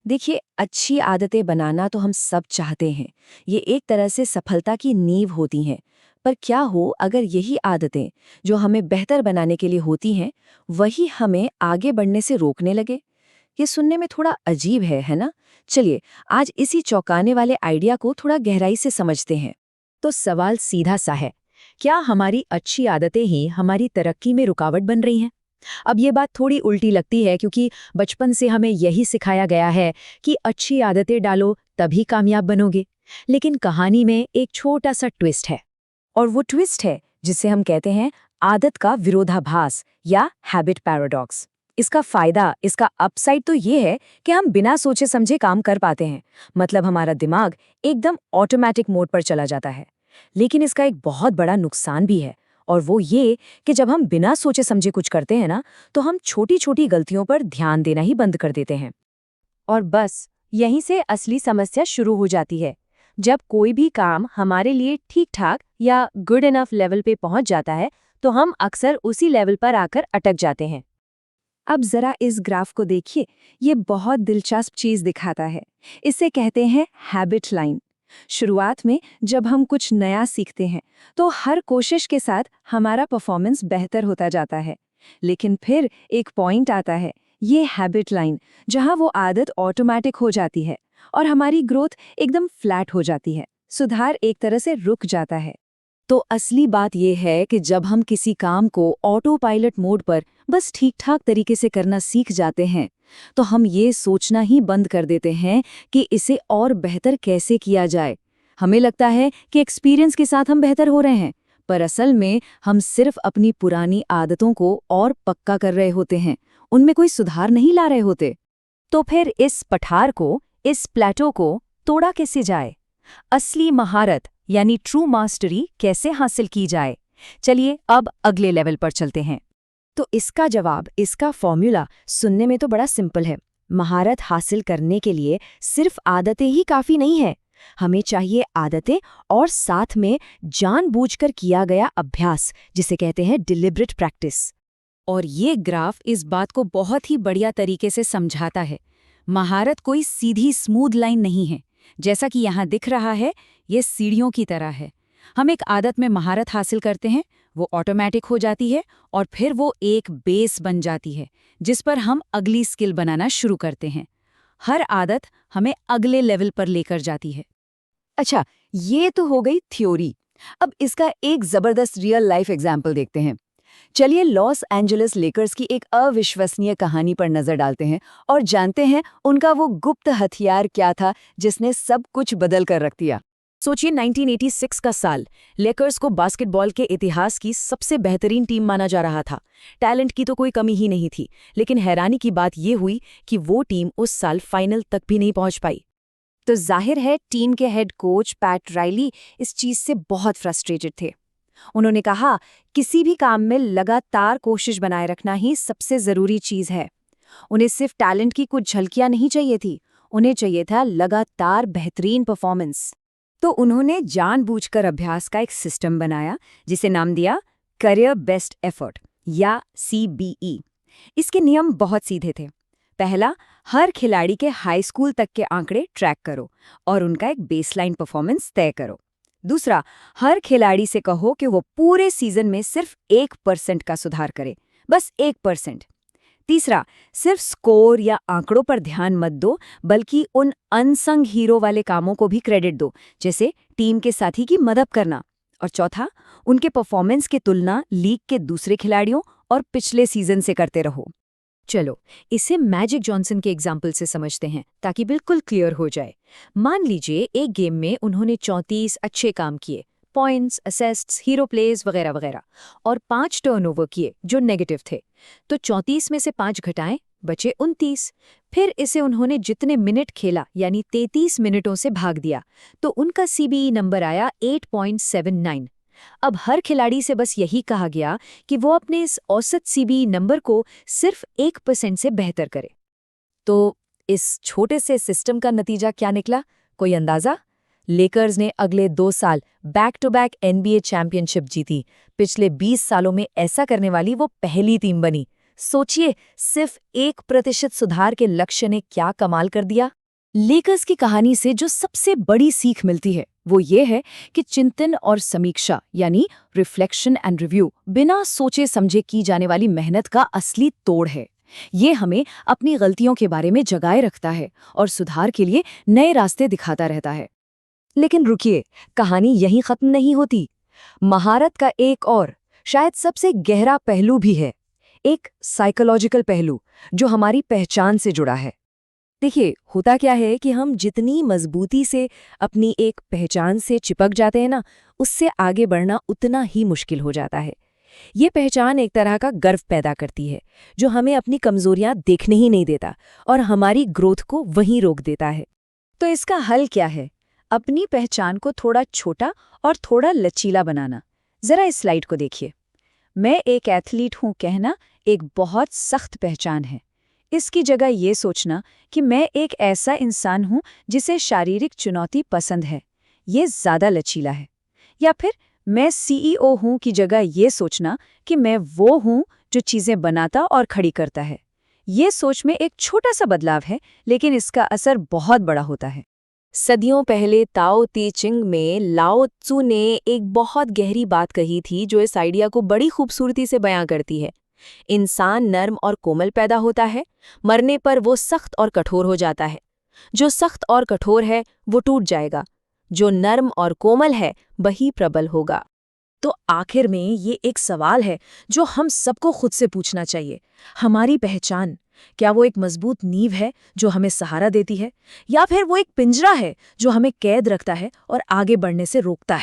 देखिए, अच्छी आदतें बनाना तो हम सब चाहते हैं। ये एक तरह से सफलता की नींव होती हैं। पर क्या हो अगर यही आदतें जो हमें बेहतर बनाने के लिए होती हैं, वही हमें आगे बढ़ने से रोकने लगे? ये सुनने में थोड़ा अजीब है ना? चलिए, आज इसी चौंकाने वाले आइडिया को थोड़ा गहराई से समझते हैं। तो सवाल सीधा सा है, क्या हमारी अच्छी आदतें ही हमारी तरक्की में रुकावट बन रही हैं? अब ये बात थोड़ी उल्टी लगती है क्योंकि बचपन से हमें यही सिखाया गया है कि अच्छी आदतें डालो तभी कामयाब बनोगे। लेकिन कहानी में एक छोटा सा ट्विस्ट है। और वो ट्विस्ट है जिसे हम कहते हैं आदत का विरोधाभास या हैबिट पैराडॉक्स। इसका फायदा, इसका अपसाइड तो ये है कि हम बिना सोचे समझे काम कर पाते हैं। मतलब हमारा दिमाग एकदम ऑटोमेटिक मोड पर चला जाता है। लेकिन इसका एक बहुत बड़ा नुकसान भी है, और वो ये कि जब हम बिना सोचे समझे कुछ करते हैं ना, तो हम छोटी छोटी गलतियों पर ध्यान देना ही बंद कर देते हैं। और बस यहीं से असली समस्या शुरू हो जाती है। जब कोई भी काम हमारे लिए ठीक ठाक या गुड इनफ लेवल पे पहुंच जाता है, तो हम अक्सर उसी लेवल पर आकर अटक जाते हैं। अब जरा इस ग्राफ को देखिए, ये बहुत दिलचस्प चीज दिखाता है। इसे कहते हैं हैबिट लाइन। शुरुआत में जब हम कुछ नया सीखते हैं, तो हर कोशिश के साथ हमारा परफॉर्मेंस बेहतर होता जाता है। लेकिन फिर एक पॉइंट आता है, ये हैबिट लाइन, जहां वो आदत ऑटोमेटिक हो जाती है और हमारी ग्रोथ एकदम फ्लैट हो जाती है। सुधार एक तरह से रुक जाता है। तो असली बात यह है कि जब हम किसी काम को ऑटो पायलट मोड पर बस ठीक-ठाक तरीके से करना सीख जाते हैं, तो हम ये सोचना ही बंद कर देते हैं कि इसे और बेहतर कैसे किया जाए। हमें लगता है कि एक्सपीरियंस के साथ हम बेहतर हो रहे हैं, पर असल में हम सिर्फ अपनी पुरानी आदतों को और पक्का कर रहे होते हैं, उनमें कोई सुधार नहीं ला रहे होते। तो फिर इस पठार को, इस प्लेटो को तोड़ा कैसे जाए? असली महारत यानी ट्रू मास्टरी कैसे हासिल की जाए? चलिए अब अगले लेवल पर चलते हैं। तो इसका जवाब, इसका फॉर्मूला सुनने में तो बड़ा सिंपल है। महारत हासिल करने के लिए सिर्फ आदतें ही काफी नहीं है। हमें चाहिए आदतें और साथ में जानबूझकर किया गया अभ्यास, जिसे कहते हैं डिलिब्रेट प्रैक्टिस। और ये ग्राफ इस बात को बहुत ही बढ़िया तरीके से समझाता है। महारत कोई सीधी स्मूथ लाइन नहीं है। जैसा कि यहाँ दिख रहा है, ये सीढ़ियों की तरह है। हम एक आदत में महारत हासिल करते हैं, वो ऑटोमेटिक हो जाती है और फिर वो एक बेस बन जाती है जिस पर हम अगली स्किल बनाना शुरू करते हैं। हर आदत हमें अगले लेवल पर लेकर जाती है। अच्छा, ये तो हो गई थ्योरी। अब इसका एक जबरदस्त रियल लाइफ एग्जाम्पल देखते हैं। चलिए लॉस एंजलिस लेकर्स की एक अविश्वसनीय कहानी पर नजर डालते हैं और जानते हैं उनका वो गुप्त हथियार क्या था जिसने सब कुछ बदल कर रख दिया। सोचिए 1986 का साल, लेकर्स को बास्केटबॉल के इतिहास की सबसे बेहतरीन टीम माना जा रहा था। टैलेंट की तो कोई कमी ही नहीं थी, लेकिन हैरानी की बात ये हुई कि वो टीम उस साल फाइनल तक भी नहीं पहुंच पाई। तो जाहिर है टीम के हेड कोच पैट राइली इस चीज से बहुत फ्रस्ट्रेटेड थे। उन्होंने कहा, किसी भी काम में लगातार कोशिश बनाए रखना ही सबसे जरूरी चीज है। उन्हें सिर्फ टैलेंट की कुछ झलकियां नहीं चाहिए थी, उन्हें चाहिए था लगातार बेहतरीन परफॉर्मेंस। तो उन्होंने जानबूझकर अभ्यास का एक सिस्टम बनाया जिसे नाम दिया करियर बेस्ट एफर्ट या CBE। इसके नियम बहुत सीधे थे। पहला, हर खिलाड़ी के हाई स्कूल तक के आंकड़े ट्रैक करो और उनका एक बेसलाइन परफॉर्मेंस तय करो। दूसरा, हर खिलाड़ी से कहो कि वो पूरे सीजन में सिर्फ 1% का सुधार करे, बस 1%। तीसरा, सिर्फ स्कोर या आंकड़ों पर ध्यान मत दो, बल्कि उन अनसंग हीरो वाले कामों को भी क्रेडिट दो, जैसे टीम के साथी की मदद करना। और चौथा, उनके परफॉर्मेंस की तुलना लीग के दूसरे खिलाड़ियों और पिछले सीजन से करते रहो। चलो इसे मैजिक जॉनसन के एग्जाम्पल से समझते हैं ताकि बिल्कुल क्लियर हो जाए। मान लीजिए एक गेम में उन्होंने 34 अच्छे काम किए, पॉइंट्स, असिस्ट्स, हीरो प्लेज वगैरह वगैरह, और 5 टर्नओवर किए जो नेगेटिव थे। तो 34 में से 5 घटाएं, बचे 29। फिर इसे उन्होंने जितने मिनट खेला यानी 33 मिनटों से भाग दिया, तो उनका CBE नंबर आया 8.79। अब हर खिलाड़ी से बस यही कहा गया कि वो अपने इस औसत CBE नंबर को सिर्फ 1% से बेहतर करे। तो इस छोटे से सिस्टम का नतीजा क्या निकला, कोई अंदाजा? लेकर्स ने अगले 2 साल back to back NBA championship जीती। पिछले 20 सालों में ऐसा करने वाली वो पहली टीम बनी। सोचिए, सिर्फ 1% सुधार के लक्ष्य ने क्या कमाल कर दिया। लेकर्स की कहानी से जो सबसे बड़ी सीख मिलती है वो ये है कि चिंतन और समीक्षा यानी रिफ्लेक्शन एंड रिव्यू बिना सोचे समझे की जाने वाली मेहनत का असली तोड़ है। ये हमें अपनी गलतियों के बारे में जगाए रखता है और सुधार के लिए नए रास्ते दिखाता रहता है। लेकिन रुकिए, कहानी यहीं खत्म नहीं होती। महारत का एक और, शायद सबसे गहरा पहलू भी है, एक साइकोलॉजिकल पहलू जो हमारी पहचान से जुड़ा है। देखिए, होता क्या है कि हम जितनी मजबूती से अपनी एक पहचान से चिपक जाते हैं ना, उससे आगे बढ़ना उतना ही मुश्किल हो जाता है। ये पहचान एक तरह का गर्व पैदा करती है जो हमें अपनी कमजोरियां देखने ही नहीं देता और हमारी ग्रोथ को वहीं रोक देता है। तो इसका हल क्या है? अपनी पहचान को थोड़ा छोटा और थोड़ा लचीला बनाना। जरा इस स्लाइड को देखिए। मैं एक एथलीट हूं कहना एक बहुत सख्त पहचान है। इसकी जगह ये सोचना कि मैं एक ऐसा इंसान हूं जिसे शारीरिक चुनौती पसंद है, ये ज्यादा लचीला है। या फिर मैं सीईओ हूं की जगह ये सोचना कि मैं वो हूं जो चीजें बनाता और खड़ी करता है। ये सोच में एक छोटा सा बदलाव है, लेकिन इसका असर बहुत बड़ा होता है। सदियों पहले ताओ ते चिंग में लाओ त्सु ने एक बहुत गहरी बात कही थी जो इस आइडिया को बड़ी खूबसूरती से बयां करती है। इंसान नर्म और कोमल पैदा होता है, मरने पर वो सख्त और कठोर हो जाता है। जो सख्त और कठोर है वो टूट जाएगा, जो नर्म और कोमल है वही प्रबल होगा। तो आखिर में ये एक सवाल है जो हम सबको खुद से पूछना चाहिए। हमारी पहचान, क्या वो एक मजबूत नींव है जो हमें सहारा देती है, या फिर वो एक पिंजरा है जो हमें कैद रखता है और आगे बढ़ने से रोकता है?